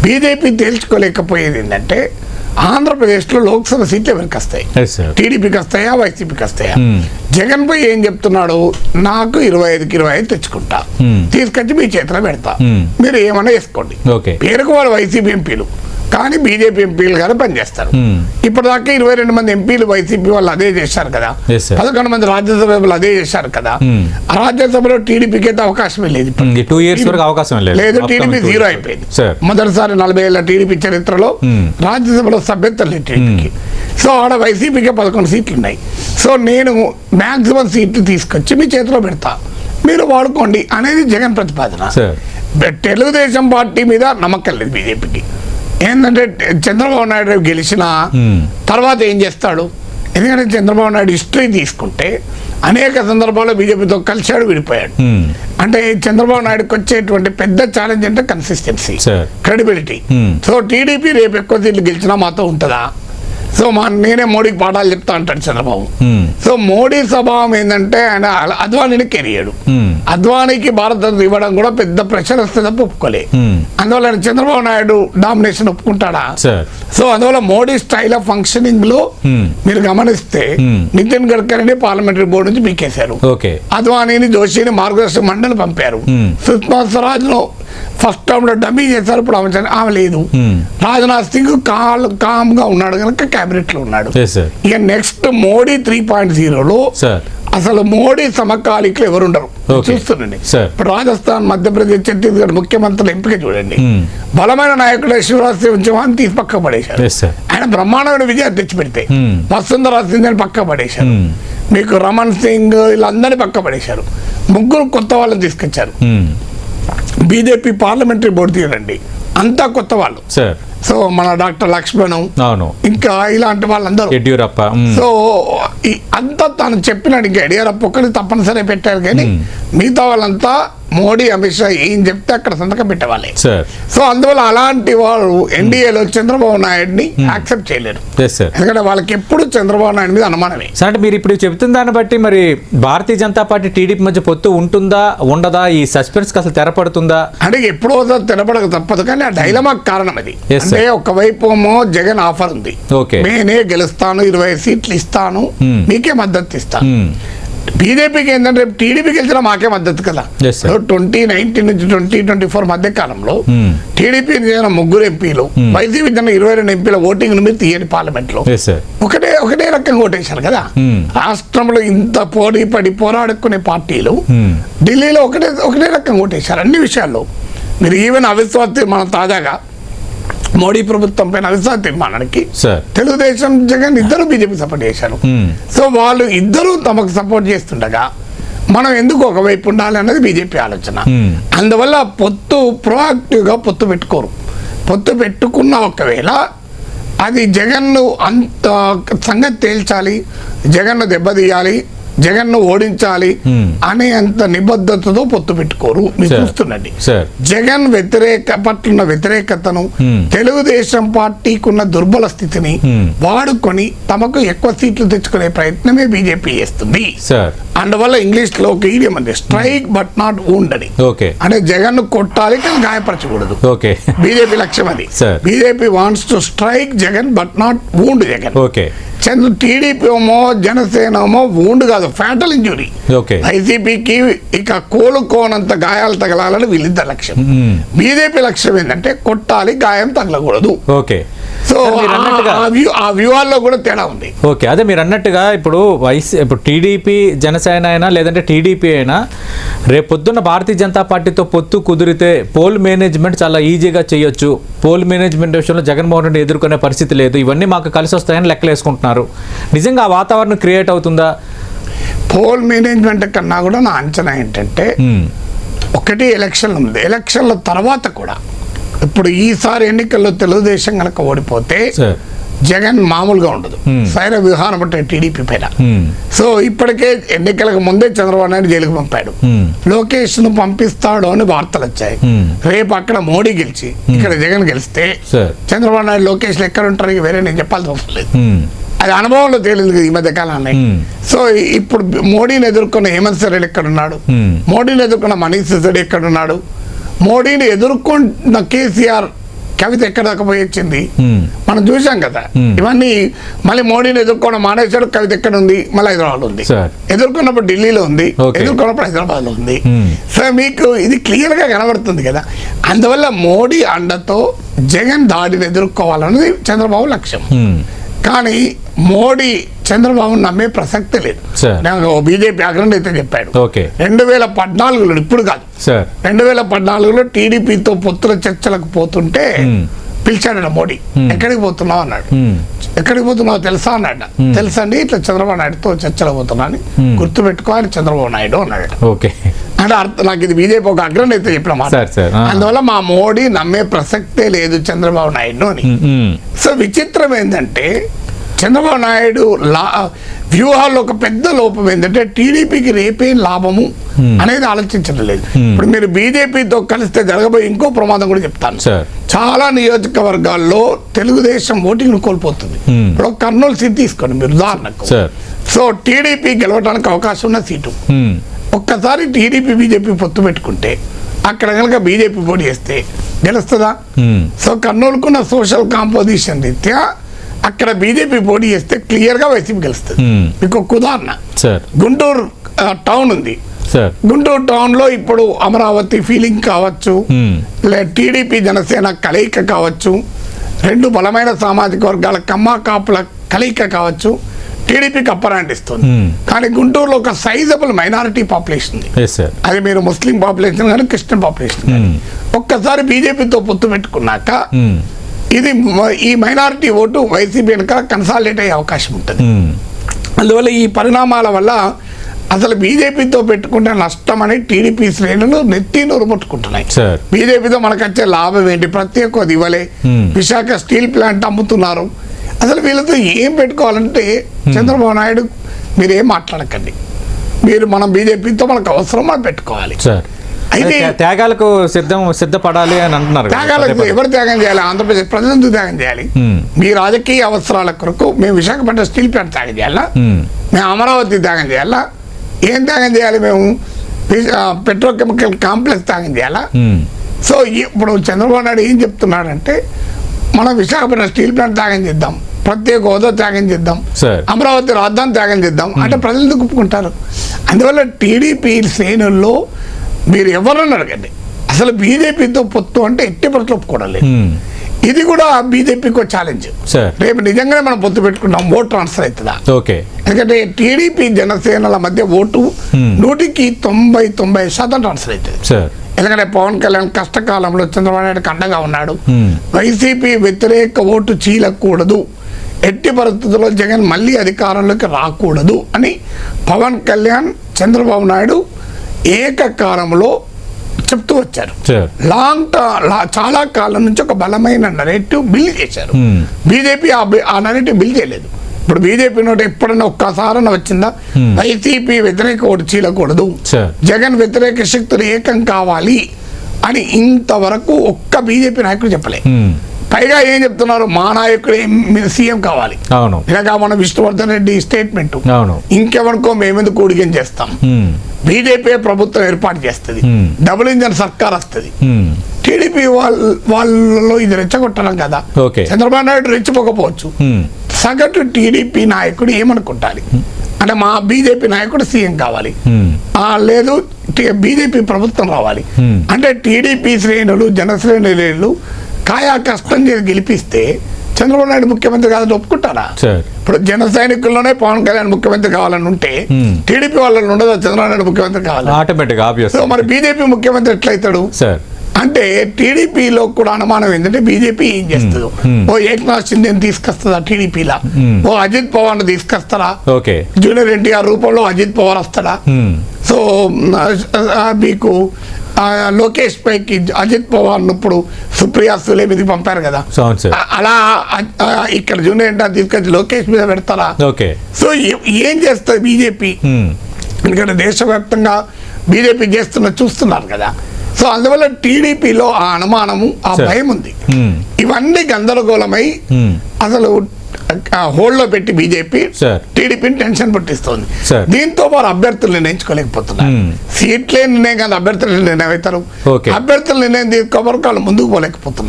BJP తేల్చుకోలేకపోయేది ఏంటంటే ఆంధ్రప్రదేశ్లో లోక్సభ సీట్లు ఎవరికి వస్తాయి, టీడీపీకి వస్తాయా వైసీపీకి వస్తాయా? జగన్ పై ఏం చెప్తున్నాడు, నాకు 25కి 25 తెచ్చుకుంటా, తీసుకొచ్చి మీ చేతిలో పెడతా, మీరు ఏమన్నా వేసుకోండి. పేరుకు వాళ్ళు వైసీపీ ఎంపీలు కానీ బీజేపీ ఎంపీలు గారు పనిచేస్తారు. ఇప్పటిదాకా 22 మంది ఎంపీలు వైసీపీ వాళ్ళు అదే చేశారు కదా, 11 మంది రాజ్యసభ అదే చేశారు కదా. ఆ రాజ్యసభలో టీడీపీకి అయితే అవకాశమే లేదు, 2 years వరకు అవకాశం లేదు. టీడీపీ 0 అయిపోయింది. మొదటిసారి 40 ఏళ్ల టీడీపీ చరిత్రలో రాజ్యసభలో సభ్యత్వం లేదు టీడీపీకి. సో ఆడ వైసీపీకి 11 సీట్లు ఉన్నాయి. సో నేను మ్యాక్సిమం సీట్లు తీసుకొచ్చి మీ చేతిలో పెడతా, మీరు వాడుకోండి అనేది జగన్ ప్రతిపాదన. తెలుగుదేశం పార్టీ మీద నమ్మకం లేదు బీజేపీకి. ఏంటంటే చంద్రబాబు నాయుడు రేపు గెలిచిన తర్వాత ఏం చేస్తాడు? ఎందుకంటే చంద్రబాబు నాయుడు హిస్టరీ తీసుకుంటే అనేక సందర్భాల్లో బీజేపీతో కలిశాడు, విడిపోయాడు. అంటే చంద్రబాబు నాయుడుకి వచ్చేటువంటి పెద్ద ఛాలెంజ్ అంటే కన్సిస్టెన్సీ, క్రెడిబిలిటీ. సో టీడీపీ రేపు ఎక్కువ సీట్లు గెలిచినా మాతో ఉంటుందా? సో నేనే మోడీకి పాఠాలు చెప్తా అంటాడు చంద్రబాబు. సో మోడీ స్వభావం ఏంటంటే ఆయన అద్వానీని కెరియడు. అద్వానీకి భారతరత్న ఇవ్వడం కూడా పెద్ద ప్రెషర్ వస్తే తప్ప ఒప్పుకోలే. అందువల్ల చంద్రబాబు నాయుడు డామినేషన్ ఒప్పుకుంటాడా? సో అందువల్ల మోడీ స్టైల్ ఆఫ్ ఫంక్షనింగ్ లో మీరు గమనిస్తే నితిన్ గడ్కరీని పార్లమెంటరీ బోర్డు నుంచి పీకేశారు, అద్వానీని జోషిని మార్గదర్శక మండలి పంపారు, సుష్మా స్వరాజ్ లో ఫస్ట్ టర్మ్ లో డమ్మీ చేశారు, ఇప్పుడు ఆమె లేదు. రాజ్నాథ్ సింగ్ కామ్ గా ఉన్నాడు కనుక క్యాబినెట్ లో ఉన్నాడు. ఇక నెక్స్ట్ మోడీ 3.0లో అసలు మోడీ సమకాలీకులు ఎవరుండరు చూస్తుండండి. ఇప్పుడు రాజస్థాన్, మధ్యప్రదేశ్, ఛత్తీస్గఢ్ ముఖ్యమంత్రుల ఎంపిక చూడండి. బలమైన నాయకుడు శివరాజ్ సింగ్ చౌహాన్ తీసి పక్క పడేశారు, ఆయన బ్రహ్మాండమైన విజయాన్ని తెచ్చిపెడితే. వసుంధరా సింగ్ అని పక్క పడేశారు, మీకు రమణ్ సింగ్ వీళ్ళందరినీ పక్క పడేశారు. 3 కొత్త వాళ్ళని తీసుకొచ్చారు. బీజేపీ పార్లమెంటరీ బోర్డు తీయండి, అంతా కొత్త వాళ్ళు. సో మన డాక్టర్ లక్ష్మణ్, ఇంకా ఇలాంటి వాళ్ళందరూ, యడ్యూరప్ప. సో అంతా తను చెప్పినాడు. ఇంకా యడ్యూరప్ప ఒక్కరికి తప్పనిసరి పెట్టారు, కానీ మిగతా వాళ్ళంతా మోడీ, అమిత్ షా ఏం చెప్తే అక్కడ సంతకం పెట్టేవాళ్ళే. సో అందువల్ల అలాంటి వారు ఎన్డీఏలో చంద్రబాబు నాయుడిని యాక్సెప్ట్ చేయలేరు, ఎందుకంటే వాళ్ళకి ఎప్పుడు చంద్రబాబు నాయుడు మీద అనుమానమే. అంటే మీరు ఇప్పుడు చెప్తున్న దాన్ని బట్టి మరి భారతీయ జనతా పార్టీ టీడీపీ మధ్య పొత్తు ఉంటుందా ఉండదా? ఈ సస్పెన్స్ అసలు తెరపడుతుందా? అంటే ఎప్పుడో తెరపడక తప్పదు, కానీ ఆ డైలమాకి కారణం అది. అంటే ఒకవైపు ఏమో జగన్ ఆఫర్ ఉంది, నేనే గెలుస్తాను, 20 సీట్లు ఇస్తాను, మీకే మద్దతు ఇస్తాను. బీజేపీకి ఏంటంటే టీడీపీ గెలిచినా మాకే మద్దతు కదా. 2019 నుంచి 2024 మధ్య కాలంలో టీడీపీ 3 ఎంపీలు, వైసీపీ 22 ఎంపీల ఓటింగ్ మీరు తీయని పార్లమెంట్ లో ఒకటే రకంగా ఓటేశారు కదా. రాష్ట్రంలో ఇంత పడి పోరాడుకునే పార్టీలు ఢిల్లీలో ఒకటే రకంగా ఓటేశారు అన్ని విషయాల్లో. మీరు ఈవెన్ అవిశ్వాస తీర్మానం తాజాగా మోడీ ప్రభుత్వం పైన అవిశ్వాస తీర్మానానికి తెలుగుదేశం, జగన్ ఇద్దరు బీజేపీ సపోర్ట్ చేశారు. సో వాళ్ళు ఇద్దరు తమకు సపోర్ట్ చేస్తుండగా మనం ఎందుకు ఒకవైపు ఉండాలి అన్నది బీజేపీ ఆలోచన. అందువల్ల ప్రోయాక్టివ్ గా పొత్తు పెట్టుకోరు. పొత్తు పెట్టుకున్న ఒకవేళ అది జగన్ను అంత సంగతి తేల్చాలి, జగన్ను దెబ్బతీయాలి, జగన్ను ఓడించాలి అనే అంత నిబద్ధతతో పొత్తు పెట్టుకోరు. మీరు చూస్తుండండి, జగన్ పట్ల వ్యతిరేకతను, తెలుగుదేశం పార్టీకి ఉన్న దుర్బల స్థితిని వాడుకొని తమకు ఎక్కువ సీట్లు తెచ్చుకునే ప్రయత్నమే బీజేపీ చేస్తుంది. అందువల్ల ఇంగ్లీష్ లో ఒక ఈడియం ఉంది, స్ట్రైక్ బట్ నాట్ వూండ్ అని. అంటే జగన్ కొట్టాలి కానీ గాయపరచకూడదు, బీజేపీ లక్ష్యం అది. BJP wants to strike Jagan but not wound Jagan. TDP ఏమో జనసేన ఏమో వూండ్ కాదు, ఫ్యాటల్ ఇంజురీ. వైసీపీకి ఇక కోలుకోనంత గాయాలు తగలాలని వీళ్ళిద్దరు లక్ష్యం. బీజేపీ లక్ష్యం ఏంటంటే కొట్టాలి, గాయం తగలకూడదు. సో ఆ వ్యూహాల్లో కూడా తేడా ఉంది. అదే మీరు అన్నట్టుగా ఇప్పుడు టీడీపీ, జనసేన అయినా లేదంటే టీడీపీ అయినా రేపు పొద్దున్న భారతీయ జనతా పార్టీతో పొత్తు కుదిరితే పోల్ మేనేజ్మెంట్ చాలా ఈజీగా చేయొచ్చు. పోల్ మేనేజ్మెంట్ విషయంలో జగన్మోహన్ రెడ్డి ఎదుర్కొనే పరిస్థితి లేదు, ఇవన్నీ మాకు కలిసి వస్తాయని లెక్కలేసుకుంటున్నారు. నిజంగా ఆ వాతావరణం క్రియేట్ అవుతుందా? పోల్ మేనేజ్మెంట్ కన్నా కూడా నా అంచనా ఏంటంటే, ఒకటి ఎలక్షన్ ఉంది, ఎలక్షన్ల తర్వాత కూడా ఇప్పుడు ఈసారి ఎన్నికల్లో తెలుగుదేశం కనుక ఓడిపోతే జగన్ మామూలుగా ఉండదు, సైర విహారం అంటే టీడీపీ పైన. సో ఇప్పటికే ఎన్నికలకు ముందే చంద్రబాబు నాయుడు జైలుకు పంపాడు, లోకేష్ ను పంపిస్తాడు అని వార్తలు వచ్చాయి. రేపు అక్కడ మోడీ గెలిచి ఇక్కడ జగన్ గెలిస్తే చంద్రబాబు నాయుడు, లోకేష్ ఎక్కడ ఉంటారు వేరే నేను చెప్పాల్సిన అవసరం లేదు, అది అనుభవంలో తేలింది ఈ మధ్య కాలాన్ని. సో ఇప్పుడు మోడీని ఎదుర్కొన్న హేమంత్ సోరెన్ ఎక్కడున్నాడు, మోడీని ఎదుర్కొన్న మనీష్ సిసోడియా ఎక్కడున్నాడు, మోడీని ఎదుర్కొన్న కేసీఆర్ కవిత ఎక్కడ దాకా పోయి వచ్చింది మనం చూసాం కదా. ఇవన్నీ మళ్ళీ మోడీని ఎదుర్కోవడం మానేశాడు. కవిత ఎక్కడ ఉంది? మళ్ళీ హైదరాబాద్ ఉంది. ఎదుర్కొన్నప్పుడు ఢిల్లీలో ఉంది, ఎదుర్కొన్నప్పుడు హైదరాబాద్ లో ఉంది. సో మీకు ఇది క్లియర్ గా కనబడుతుంది కదా. అందువల్ల మోడీ అండతో జగన్ దాడిని ఎదుర్కోవాలన్నది చంద్రబాబు లక్ష్యం. కానీ మోడీ చంద్రబాబును నమ్మే ప్రసక్తే లేదు. బీజేపీ అగ్రనేత చెప్పాడు 2014లో, ఇప్పుడు కాదు 2014లో టీడీపీతో పొత్తుల చర్చలకు పోతుంటే పిలిచాడు మోడీ. ఎక్కడికి పోతున్నావు అన్నాడు. ఎక్కడికి పోతున్నావు తెలుసా అన్నాడు. తెలుసండి, ఇట్లా చంద్రబాబు నాయుడుతో చర్చలు పోతున్నా అని గుర్తు పెట్టుకోవాలి చంద్రబాబు నాయుడు అన్నాడు. అంటే నాకు ఇది బీజేపీ ఒక అగ్రనేత చెప్పిన మాట. అందువల్ల మా మోడీ నమ్మే ప్రసక్తే లేదు చంద్రబాబు నాయుడు అని. సో విచిత్రం ఏంటంటే చంద్రబాబు నాయుడు వ్యూహాల్లో ఒక పెద్ద లోపం ఏంటంటే టీడీపీకి రేపేం లాభము అనేది ఆలోచించడం లేదు. ఇప్పుడు మీరు బీజేపీతో కలిస్తే జరగబోయే ఇంకో ప్రమాదం కూడా చెప్తాను. చాలా నియోజకవర్గాల్లో తెలుగుదేశం ఓటింగ్ కోల్పోతుంది. ఇప్పుడు కర్నూలు సీట్ తీసుకోండి మీరు ఉదాహరణకు. సో టీడీపీ గెలవడానికి అవకాశం ఉన్న సీటు. ఒక్కసారి టీడీపీ బీజేపీ పొత్తు పెట్టుకుంటే అక్కడ కనుక బీజేపీ పోటీ చేస్తే గెలుస్తుందా? సో కర్నూలుకున్న సోషల్ కాంపోజిషన్ రీత్యా అక్కడ బీజేపీ పోటీ చేస్తే క్లియర్ గా వైసీపీ గెలుస్తుంది. మీకు ఒక ఉదాహరణ, గుంటూరు టౌన్ ఉంది. గుంటూరు టౌన్ లో ఇప్పుడు అమరావతి ఫీలింగ్ కావచ్చు, టీడీపీ జనసేన కలయిక కావచ్చు, రెండు బలమైన సామాజిక వర్గాల కమ్మ కాపుల కలయిక కావచ్చు, టీడీపీకి అప్పర్ ఇస్తుంది. కానీ గుంటూరులో ఒక సైజబుల్ మైనారిటీ పాపులేషన్ ఉంది. అది మీరు ముస్లిం పాపులేషన్ కానీ క్రిస్టియన్ పాపులేషన్ కానీ. ఒక్కసారి బీజేపీతో పొత్తు పెట్టుకున్నాక ఇది ఈ మైనారిటీ ఓటు వైసీపీ వెనుక కన్సాలిడేట్ అయ్యే అవకాశం ఉంటుంది. అందువల్ల ఈ పరిణామాల వల్ల అసలు బీజేపీతో పెట్టుకుంటే నష్టం అని టీడీపీ శ్రేణులు నెత్తి నోరుముట్టుకుంటున్నాయి. బీజేపీతో మనకు వచ్చే లాభం ఏంటి? ప్రత్యేక ఇవ్వలే, విశాఖ స్టీల్ ప్లాంట్ అమ్ముతున్నారు. అసలు వీళ్ళతో ఏం పెట్టుకోవాలంటే చంద్రబాబు నాయుడు మీరు ఏం మాట్లాడకండి, మీరు మనం బీజేపీతో మనకు అవసరం మనం పెట్టుకోవాలి. అయితే త్యాగాలకు సిద్ధపడాలి అని అంటున్నారు. త్యాగాలకు ఎవరు త్యాగం చేయాలి? ఆంధ్రప్రదేశ్ ప్రజలందరూ త్యాగం చేయాలి. మీ రాజకీయ అవసరాల కొరకు మేము విశాఖపట్నం స్టీల్ ప్లాంట్ త్యాగం చేయాలా? మేము అమరావతి త్యాగం చేయాలా? ఏం త్యాగం చేయాలి? మేము పెట్రోకెమికల్ కాంప్లెక్స్ త్యాగం చేయాలా? సో ఇప్పుడు చంద్రబాబు నాయుడు ఏం చెప్తున్నాడంటే మనం విశాఖపట్నం స్టీల్ ప్లాంట్ త్యాగం చేద్దాం, ప్రత్యేక హోదా త్యాగం చేద్దాం, అమరావతి రాజధాని త్యాగం చేద్దాం అంటే ప్రజలు ఎందుకు ఒప్పుకుంటారు? అందువల్ల టీడీపీ శ్రేణుల్లో మీరు ఎవరన్నా అడగండి, అసలు బీజేపీతో పొత్తు అంటే ఎట్టి పరిస్థితుల్లో ఒప్పుకోవడం లేదు. ఇది కూడా బీజేపీకి ఛాలెంజ్. రేపు నిజంగానే మనం పొత్తు పెట్టుకుంటాం, ఓటు ట్రాన్స్ఫర్ అవుతుందా? ఎందుకంటే టీడీపీ జనసేనల మధ్య ఓటు 100% ట్రాన్స్ఫర్ అవుతుంది. ఎందుకంటే పవన్ కళ్యాణ్ కష్టకాలంలో చంద్రబాబు నాయుడుకి అండగా ఉన్నాడు. వైసీపీ వ్యతిరేక ఓటు చీలకూడదు, ఎట్టి పరిస్థితుల్లో జగన్ మళ్ళీ అధికారంలోకి రాకూడదు అని పవన్ కళ్యాణ్ చంద్రబాబు నాయుడు ఏకకాలంలో చెప్తూ వచ్చారు. చాలా కాలం నుంచి ఒక బలమైన నరేటివ్ బిల్డ్ చేశారు. బీజేపీ ఆ నరేటివ్ బిల్డ్ చేయలేదు. ఇప్పుడు బీజేపీ నోటి ఎప్పుడన్నా ఒక్కసారి వచ్చిందా వైసీపీ వ్యతిరేక ఓటు చీలకూడదు, జగన్ వ్యతిరేక శక్తులు ఏకం కావాలి అని ఇంతవరకు ఒక్క బీజేపీ నాయకుడు చెప్పలే. పైగా ఏం చెప్తున్నారు, మా నాయకుడు సీఎం కావాలి. ఇలాగా మన విష్ణువర్ధన్ రెడ్డి స్టేట్మెంట్, ఇంకెవరికో మేమెందుకు ఊడిగం చేస్తాం, బీజేపీ ప్రభుత్వం ఏర్పాటు చేస్తుంది, డబుల్ ఇంజన్ సర్కార్ వస్తుంది. టీడీపీ వాళ్ళలో ఇది రెచ్చగొట్టడం కదా. చంద్రబాబు నాయుడు రెచ్చిపోకపోవచ్చు, సగటు టీడీపీ నాయకుడు ఏమనుకుంటారు అంటే మా బీజేపీ నాయకుడు సీఎం కావాలి, లేదు బీజేపీ ప్రభుత్వం రావాలి అంటే టీడీపీ శ్రేణులు జనశ్రేణులు కాయా కష్టం చేసి గెలిపిస్తే చంద్రబాబు నాయుడు ముఖ్యమంత్రి కాదని ఒప్పుకుంటారా? ఇప్పుడు జన సైనికుల్లోనే పవన్ కళ్యాణ్ ముఖ్యమంత్రి కావాలని ఉంటే టీడీపీ వాళ్ళని ఉండదు చంద్రబాబు నాయుడు ముఖ్యమంత్రి కావాలి. సో మరి బీజేపీ ముఖ్యమంత్రి ఎట్లయితాడు అంటే టీడీపీలో కూడా అనుమానం ఏంటంటే బీజేపీ ఏం చేస్తుందో, ఓ ఏక్నాథ్ షిందేని తీసుకొస్తుందా టీడీపీలా, ఓ అజిత్ పవార్ తీసుకొస్తారా, జూనియర్ ఎన్టీఆర్ రూపంలో అజిత్ పవార్ వస్తాడా, సో మీకు లోకేష్ పైకి అజిత్ పవార్ ఇప్పుడు సుప్రియా సులే మీదకి పంపారు కదా, అలా ఇక్కడ జూనియర్ ఎన్టీఆర్ తీసుకొచ్చి లోకేష్ మీద పెడతారా? సో ఏం చేస్తుంది బీజేపీ? ఎందుకంటే దేశవ్యాప్తంగా బీజేపీ చూస్తున్నారు కదా. సో అందువల్ల టీడీపీలో ఆ అనుమానము ఆ భయం ఉంది. ఇవన్నీ గందరగోళమై అసలు హోల్డ్లో పెట్టి బీజేపీ టీడీపీని టెన్షన్ పుట్టిస్తోంది. దీంతో వారు అభ్యర్థులు నిర్ణయించుకోలేకపోతున్నారు. సీట్లే నిర్ణయం కాదు, అభ్యర్థులు నిర్ణయం అవుతారు. అభ్యర్థులు నిర్ణయం తీసుకోవడానికి వాళ్ళు ముందుకు పోలేకపోతున్నారు.